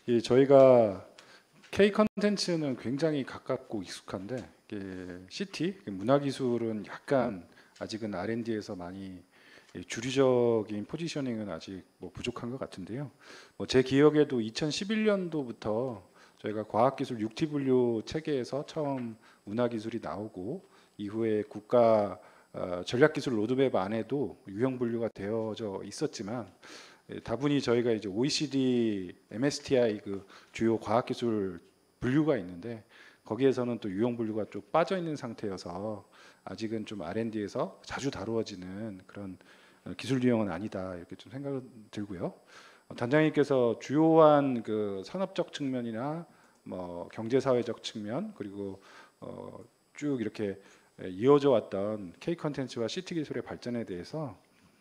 예, 저희가 K 컨텐츠는 굉장히 가깝고 익숙한데 CT 문화기술은 약간 아직은 R&D에서 많이 주류적인 포지셔닝은 아직 뭐 부족한 것 같은데요. 제 기억에도 2011년도부터 저희가 과학기술 6T 분류 체계에서 처음 문화기술이 나오고 이후에 국가 전략기술 로드맵 안에도 유형 분류가 되어져 있었지만 다분히 저희가 이제 OECD, MSTI 그 주요 과학기술 분류가 있는데 거기에서는 또 유형 분류가 좀 빠져 있는 상태여서 아직은 좀 R&D에서 자주 다루어지는 그런 기술 유형은 아니다 이렇게 좀 생각이 들고요. 단장님께서 주요한 그 산업적 측면이나 뭐 경제사회적 측면 그리고 쭉 이렇게 이어져 왔던 K 컨텐츠와 CT 기술의 발전에 대해서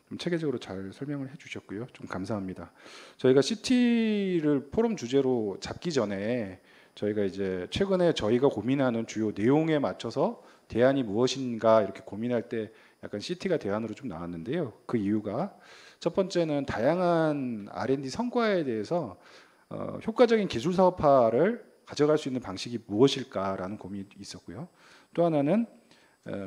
좀 체계적으로 잘 설명을 해주셨고요. 좀 감사합니다. 저희가 CT를 포럼 주제로 잡기 전에 저희가 이제 최근에 저희가 고민하는 주요 내용에 맞춰서 대안이 무엇인가 이렇게 고민할 때 약간 CT가 대안으로 좀 나왔는데요. 그 이유가 첫 번째는 다양한 R&D 성과에 대해서 효과적인 기술 사업화를 가져갈 수 있는 방식이 무엇일까라는 고민이 있었고요. 또 하나는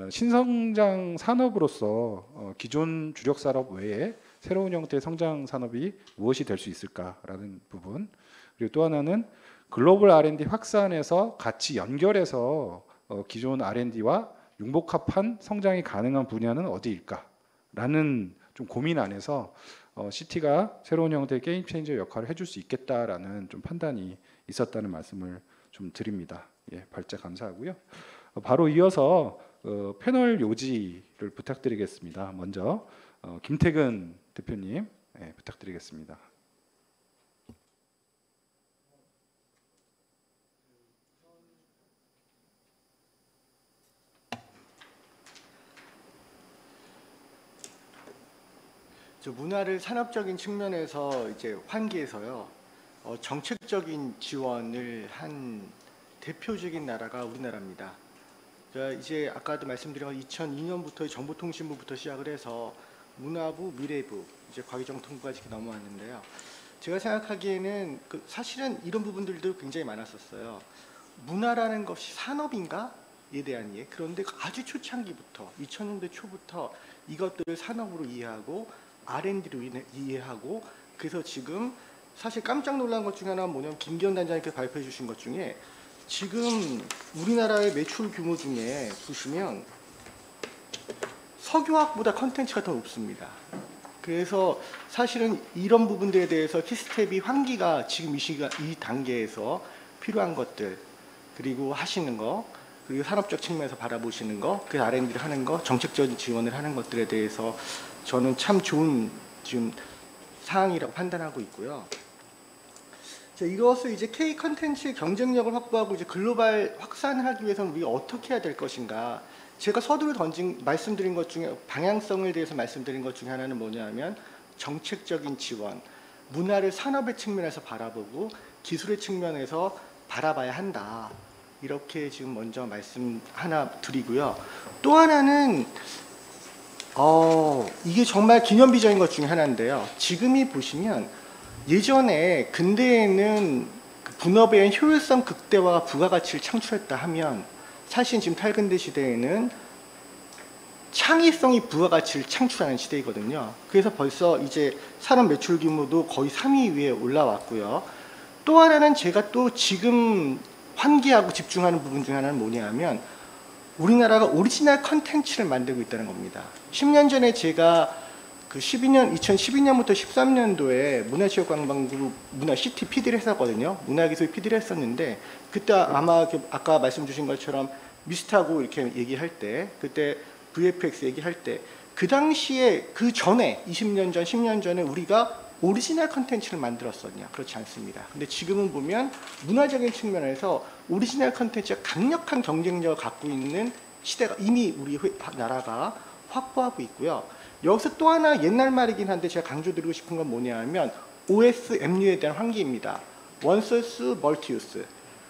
신성장 산업으로서 기존 주력 산업 외에 새로운 형태의 성장 산업이 무엇이 될 수 있을까라는 부분. 그리고 또 하나는 글로벌 R&D 확산에서 같이 연결해서 기존 R&D와 융복합한 성장이 가능한 분야는 어디일까라는 좀 고민 안에서 CT가 새로운 형태의 게임 체인저 역할을 해줄 수 있겠다라는 좀 판단이 있었다는 말씀을 좀 드립니다. 예, 발제 감사하고요. 바로 이어서 패널 요지를 부탁드리겠습니다. 먼저 김태근 대표님 부탁드리겠습니다. 문화를 산업적인 측면에서 이제 환기해서요. 정책적인 지원을 한 대표적인 나라가 우리나라입니다. 이제 아까도 말씀드린 2002년부터 정보통신부부터 시작을 해서 문화부, 미래부, 이제 과기정통부까지 이렇게 넘어왔는데요. 제가 생각하기에는 사실은 이런 부분들도 굉장히 많았었어요. 문화라는 것이 산업인가?에 대한 이해. 그런데 아주 초창기부터 2000년대 초부터 이것들을 산업으로 이해하고 R&D로 이해하고 그래서 지금 사실 깜짝 놀란 것 중에 하나는 뭐냐면 김기현 단장님께서 발표해 주신 것 중에 지금 우리나라의 매출 규모 중에 보시면 석유학보다 컨텐츠가 더 높습니다. 그래서 사실은 이런 부분들에 대해서 키스텝이 환기가 지금 이 단계에서 필요한 것들 그리고 하시는 거 그리고 산업적 측면에서 바라보시는 거 그 R&D를 하는 거 정책적인 지원을 하는 것들에 대해서 저는 참 좋은 지금 사항이라고 판단하고 있고요. 이것을 이제 K 컨텐츠의 경쟁력을 확보하고 이제 글로벌 확산을 하기 위해서는 우리가 어떻게 해야 될 것인가. 제가 서두에 말씀드린 것 중에 방향성에 대해서 말씀드린 것 중에 하나는 뭐냐면 정책적인 지원, 문화를 산업의 측면에서 바라보고 기술의 측면에서 바라봐야 한다. 이렇게 지금 먼저 말씀 하나 드리고요. 또 하나는 이게 정말 기념비적인 것 중에 하나인데요. 지금이 보시면 예전에 근대에는 분업의 효율성 극대화가 부가가치를 창출했다 하면 사실 지금 탈근대 시대에는 창의성이 부가가치를 창출하는 시대이거든요. 그래서 벌써 이제 산업 매출 규모도 거의 3위 위에 올라왔고요. 또 하나는 제가 또 지금 환기하고 집중하는 부분 중에 하나는 뭐냐면 우리나라가 오리지널 컨텐츠를 만들고 있다는 겁니다. 10년 전에 제가 2012년부터 13년도에 문화체육관광그룹 문화 CT PD를 했었거든요. 문화기술 PD를 했었는데 그때 아마 아까 말씀 주신 것처럼 미스트하고 이렇게 얘기할 때 그때 VFX 얘기할 때 그 당시에 그 전에 20년 전, 10년 전에 우리가 오리지널 컨텐츠를 만들었었냐? 그렇지 않습니다. 근데 지금은 보면 문화적인 측면에서 오리지널 컨텐츠가 강력한 경쟁력을 갖고 있는 시대가 이미 우리 나라가 확보하고 있고요. 여기서 또 하나 옛날 말이긴 한데 제가 강조드리고 싶은 건 뭐냐면 OSMU에 대한 환기입니다. 원소스, 멀티유스.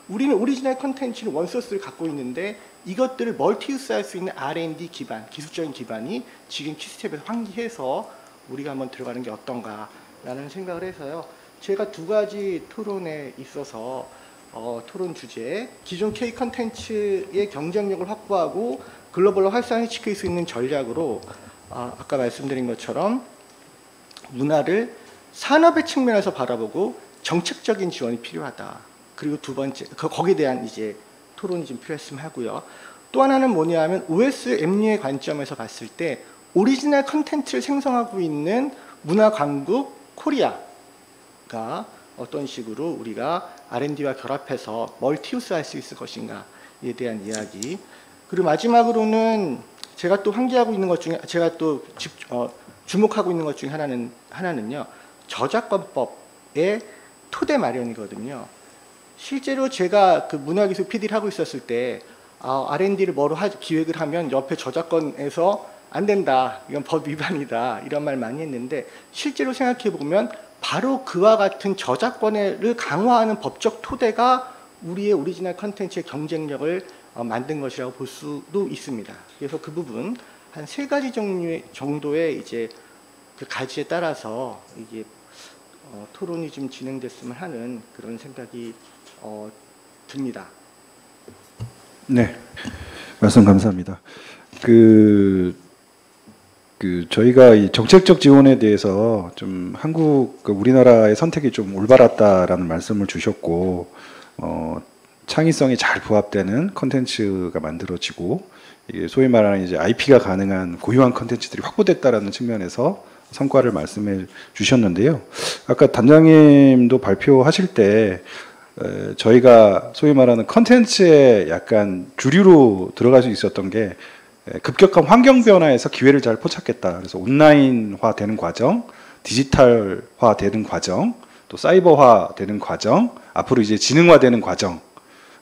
우리는 오리지널 컨텐츠는 원소스를 갖고 있는데 이것들을 멀티유스 할 수 있는 R&D 기반, 기술적인 기반이 지금 키스텝에서 환기해서 우리가 한번 들어가는 게 어떤가 라는 생각을 해서요. 제가 두 가지 토론에 있어서 토론 주제, 기존 K 컨텐츠의 경쟁력을 확보하고 글로벌로 활성화시킬 수 있는 전략으로 아까 말씀드린 것처럼 문화를 산업의 측면에서 바라보고 정책적인 지원이 필요하다. 그리고 두 번째, 거기에 대한 이제 토론이 좀 필요했으면 하고요. 또 하나는 뭐냐면 OS 앱류의 관점에서 봤을 때 오리지널 컨텐츠를 생성하고 있는 문화 강국 코리아가 어떤 식으로 우리가 R&D와 결합해서 멀티유스 할 수 있을 것인가에 대한 이야기. 그리고 마지막으로는 제가 또 환기하고 있는 것 중에 제가 또 주목하고 있는 것 중에 하나는요. 저작권법의 토대 마련이거든요. 실제로 제가 그 문화기술 PD를 하고 있었을 때 R&D를 뭐로 기획을 하면 옆에 저작권에서 안 된다, 이건 법 위반이다 이런 말 많이 했는데 실제로 생각해 보면 바로 그와 같은 저작권을 강화하는 법적 토대가 우리의 오리지널 컨텐츠의 경쟁력을 만든 것이라고 볼 수도 있습니다. 그래서 그 부분 한 3가지 정도의 이제 그 가지에 따라서 이게 토론이 좀 진행됐으면 하는 그런 생각이 듭니다. 네, 말씀 감사합니다. 저희가 이 정책적 지원에 대해서 좀 우리나라의 선택이 좀 올바랐다라는 말씀을 주셨고, 창의성이 잘 부합되는 컨텐츠가 만들어지고, 이게 소위 말하는 이제 IP가 가능한 고유한 컨텐츠들이 확보됐다라는 측면에서 성과를 말씀해 주셨는데요. 아까 단장님도 발표하실 때 저희가 소위 말하는 컨텐츠에 약간 주류로 들어갈 수 있었던 게 급격한 환경 변화에서 기회를 잘 포착했다. 그래서 온라인화 되는 과정, 디지털화 되는 과정, 또 사이버화 되는 과정, 앞으로 이제 지능화 되는 과정,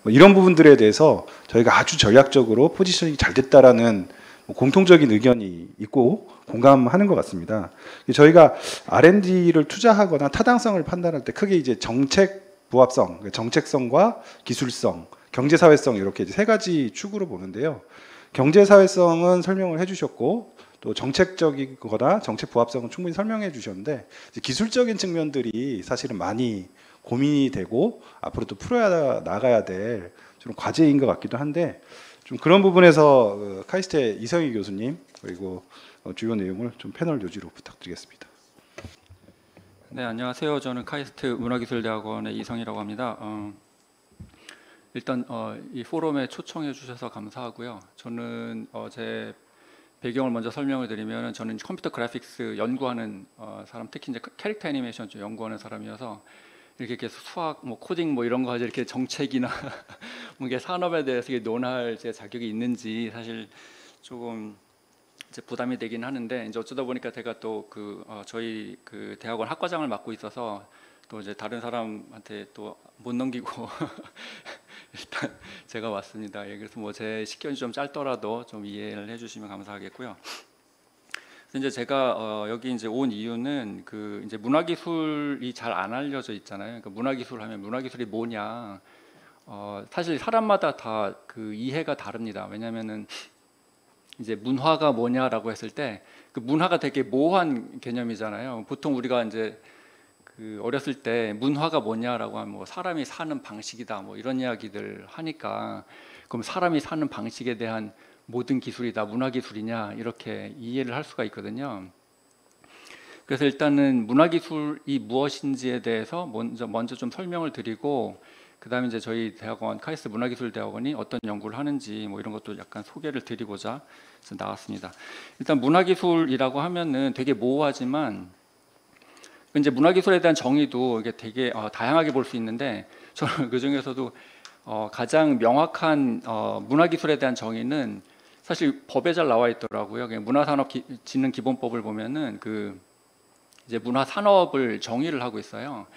이런 부분들에 대해서 저희가 아주 전략적으로 포지셔닝이 잘 됐다라는 공통적인 의견이 있고 공감하는 것 같습니다. 저희가 R&D를 투자하거나 타당성을 판단할 때 크게 이제 정책 부합성, 정책성과 기술성, 경제사회성 이렇게 이제 3가지 축으로 보는데요. 경제사회성은 설명을 해주셨고 또 정책적인 거나 정책 부합성은 충분히 설명해 주셨는데 기술적인 측면들이 사실은 많이 고민이 되고 앞으로 또 풀어야 나가야 될 좀 과제인 것 같기도 한데 좀 그런 부분에서 카이스트의 이성희 교수님 그리고 주요 내용을 좀 패널 요지로 부탁드리겠습니다. 네, 안녕하세요. 저는 카이스트 문화기술대학원의 이성희라고 합니다. 일단 이 포럼에 초청해 주셔서 감사하고요. 저는 제 배경을 먼저 설명을 드리면 저는 컴퓨터 그래픽스 연구하는 사람, 특히 이제 캐릭터 애니메이션 좀 연구하는 사람이어서 이렇게 계속 수학, 뭐 코딩 뭐 이런 거 가지고 이렇게 정책이나 뭐 이게 산업에 대해서 논할 제 자격이 있는지 사실 조금 이제 부담이 되긴 하는데 이제 어쩌다 보니까 제가 또 저희 그 대학원 학과장을 맡고 있어서 또 이제 다른 사람한테 또 못 넘기고 일단 제가 왔습니다. 예, 그래서 뭐 제 식견이 좀 짧더라도 좀 이해를 해주시면 감사하겠고요. 그래서 이제 제가 여기 이제 온 이유는 이제 문화기술이 잘 안 알려져 있잖아요. 그러니까 문화기술 하면 문화기술이 뭐냐? 사실 사람마다 다 그 이해가 다릅니다. 왜냐하면은 이제 문화가 뭐냐라고 했을 때 그 문화가 되게 모호한 개념이잖아요. 보통 우리가 이제 어렸을 때 문화가 뭐냐라고 하면 뭐 사람이 사는 방식이다 뭐 이런 이야기들 하니까 그럼 사람이 사는 방식에 대한 모든 기술이 다 문화기술이냐 이렇게 이해를 할 수가 있거든요. 그래서 일단은 문화기술이 무엇인지에 대해서 먼저 좀 설명을 드리고 그 다음에 이제 저희 대학원 카이스트 문화기술대학원이 어떤 연구를 하는지 뭐 이런 것도 약간 소개를 드리고자 나왔습니다. 일단 문화기술이라고 하면은 되게 모호하지만 이제 문화기술에 대한 정의도 이게 되게 다양하게 볼 수 있는데 저는 그 중에서도 가장 명확한 문화기술에 대한 정의는 사실 법에 잘 나와 있더라고요. 문화산업진흥기본법을 보면은 이제 문화산업을 정의를 하고 있어요.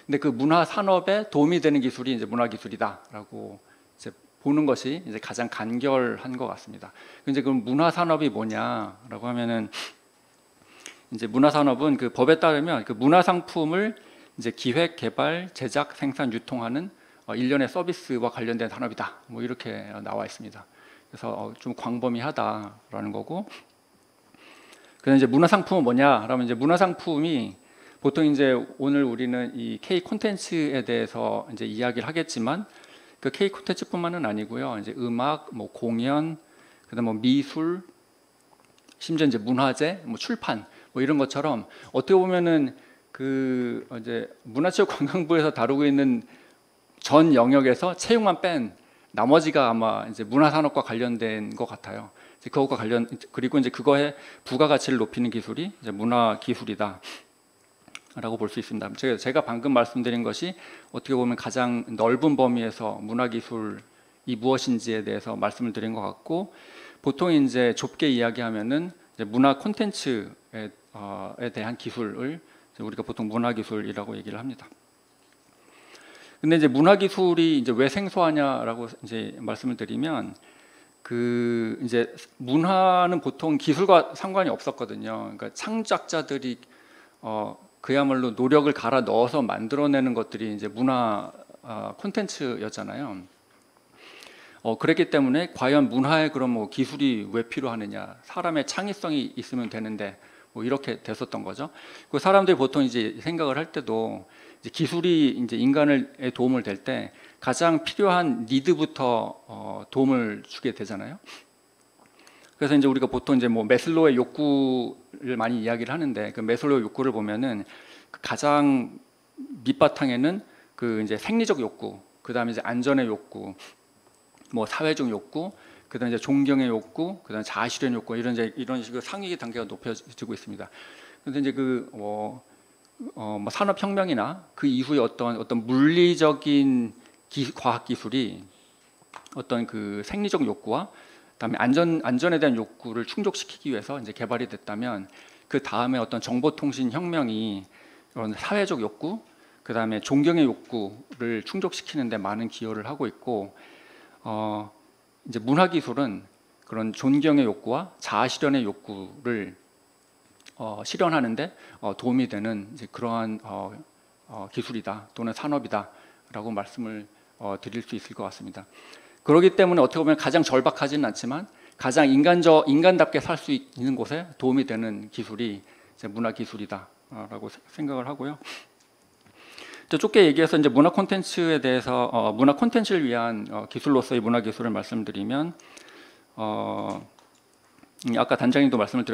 근데 그 문화산업에 도움이 되는 기술이 이제 문화기술이다라고 이제 보는 것이 이제 가장 간결한 것 같습니다. 이제 그럼 문화산업이 뭐냐라고 하면은 이제 문화산업은 그 법에 따르면 그 문화상품을 이제 기획, 개발, 제작, 생산, 유통하는 일련의 서비스와 관련된 산업이다. 뭐 이렇게 나와 있습니다. 그래서 좀 광범위하다라는 거고. 그래서 이제 문화상품은 뭐냐? 그러면 이제 문화상품이 보통 이제 오늘 우리는 이 K 콘텐츠에 대해서 이제 이야기를 하겠지만 그 K 콘텐츠뿐만은 아니고요. 이제 음악, 뭐 공연, 그다음 뭐 미술, 심지어 이제 문화재, 뭐 출판, 뭐 이런 것처럼 어떻게 보면은 그 이제 문화체육관광부에서 다루고 있는 전 영역에서 체육만 뺀 나머지가 아마 이제 문화산업과 관련된 것 같아요. 이제 그것과 관련 그리고 이제 그거에 부가가치를 높이는 기술이 이제 문화기술이다. 라고 볼 수 있습니다. 제가 방금 말씀드린 것이 어떻게 보면 가장 넓은 범위에서 문화기술이 무엇인지에 대해서 말씀을 드린 것 같고, 보통 이제 좁게 이야기하면은 이제 문화 콘텐츠에 대한 기술을 우리가 보통 문화기술이라고 얘기를 합니다. 근데 이제 문화기술이 이제 왜 생소하냐라고 이제 말씀을 드리면, 그 이제 문화는 보통 기술과 상관이 없었거든요. 그러니까 창작자들이 그야말로 노력을 갈아 넣어서 만들어내는 것들이 이제 문화 콘텐츠였잖아요. 그랬기 때문에 과연 문화에 그럼 뭐 기술이 왜 필요하느냐? 사람의 창의성이 있으면 되는데 뭐 이렇게 됐었던 거죠. 그 사람들이 보통 이제 생각을 할 때도 이제 기술이 이제 인간에 도움을 될 때 가장 필요한 니드부터 도움을 주게 되잖아요. 그래서 이제 우리가 보통 이제 뭐 매슬로우의 욕구를 많이 이야기를 하는데, 그 매슬로우의 욕구를 보면은 그 가장 밑바탕에는 그 이제 생리적 욕구, 그다음에 이제 안전의 욕구, 뭐 사회적 욕구, 그다음에 이제 존경의 욕구, 그다음에 자아실현 욕구, 이런 식으로 상위 단계가 높여지고 있습니다. 그런데 이제 뭐 산업혁명이나 그 이후에 어떤 물리적인 과학 기술이 어떤 그 생리적 욕구와 그다음에 안전에 대한 욕구를 충족시키기 위해서 이제 개발이 됐다면, 그 다음에 어떤 정보통신 혁명이 이런 사회적 욕구, 그다음에 존경의 욕구를 충족시키는 데 많은 기여를 하고 있고, 이제 문화기술은 그런 존경의 욕구와 자아실현의 욕구를 실현하는데 도움이 되는 이제 그러한 기술이다 또는 산업이다라고 말씀을 드릴 수 있을 것 같습니다. 그렇기 때문에 어떻게 보면 가장 절박하지는 않지만 가장 인간답게 살 수 있는 곳에 도움이 되는 기술이 이제 문화기술이다라고 생각을 하고요. 좁게 얘기해서 이제 문화 콘텐츠에 대해서 문화 콘텐츠를 위한 기술로서의 문화기술을 말씀드리면, 아까 단장님도 말씀을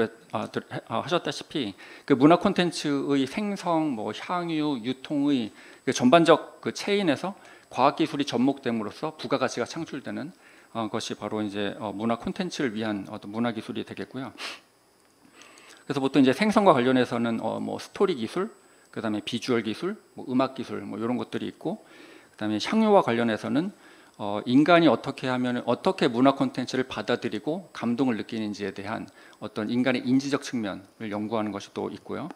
하셨다시피 그 문화 콘텐츠의 생성, 뭐 향유, 유통의 그 전반적 그 체인에서 과학기술이 접목됨으로써 부가가치가 창출되는 것이 바로 이제 문화 콘텐츠를 위한 어떤 문화기술이 되겠고요. 그래서 보통 이제 생성과 관련해서는 뭐 스토리 기술, 그다음에 비주얼 기술, 뭐 음악 기술, 뭐 이런 것들이 있고, 그다음에 향유와 관련해서는 인간이 어떻게 문화 콘텐츠를 받아들이고 감동을 느끼는지에 대한 어떤 인간의 인지적 측면을 연구하는 것이 또 있고요.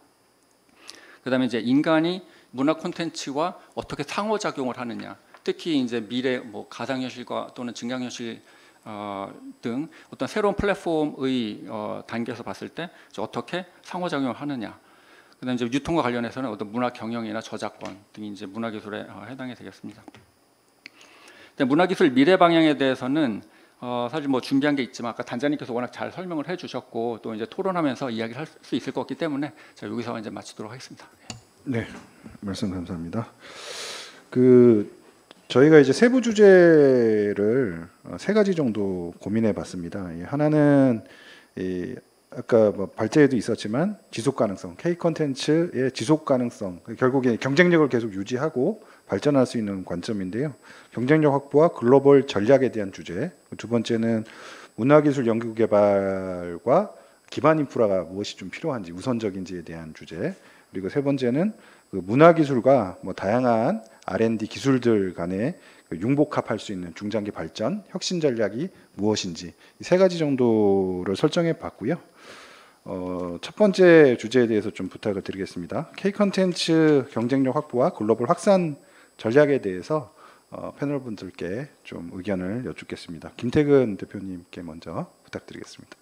그다음에 이제 인간이 문화 콘텐츠와 어떻게 상호작용을 하느냐, 특히 이제 미래 뭐 가상현실과 또는 증강현실 등 어떤 새로운 플랫폼의 단계에서 봤을 때 어떻게 상호작용을 하느냐. 그다음에 이제 유통과 관련해서는 어떤 문화 경영이나 저작권 등이 이제 문화기술에 해당이 되겠습니다. 문화기술 미래 방향에 대해서는 사실 뭐 준비한 게 있지만 아까 단장님께서 워낙 잘 설명을 해주셨고 또 이제 토론하면서 이야기를 할 수 있을 것 같기 때문에 제가 여기서 이제 마치도록 하겠습니다. 네, 말씀 감사합니다. 저희가 이제 세부 주제를 세 가지 정도 고민해봤습니다. 하나는 아까 뭐 발제에도 있었지만 지속 가능성, K 콘텐츠의 지속 가능성, 결국에 경쟁력을 계속 유지하고 발전할 수 있는 관점인데요. 경쟁력 확보와 글로벌 전략에 대한 주제. 두 번째는 문화기술 연구 개발과 기반 인프라가 무엇이 좀 필요한지, 우선적인지에 대한 주제. 그리고 세 번째는 그 문화기술과 뭐 다양한 R&D 기술들 간에 융복합할 수 있는 중장기 발전, 혁신 전략이 무엇인지, 이 세 가지 정도를 설정해 봤고요. 첫 번째 주제에 대해서 좀 부탁을 드리겠습니다. K 콘텐츠 경쟁력 확보와 글로벌 확산 전략에 대해서 패널 분들께 좀 의견을 여쭙겠습니다. 김태근 대표님께 먼저 부탁드리겠습니다.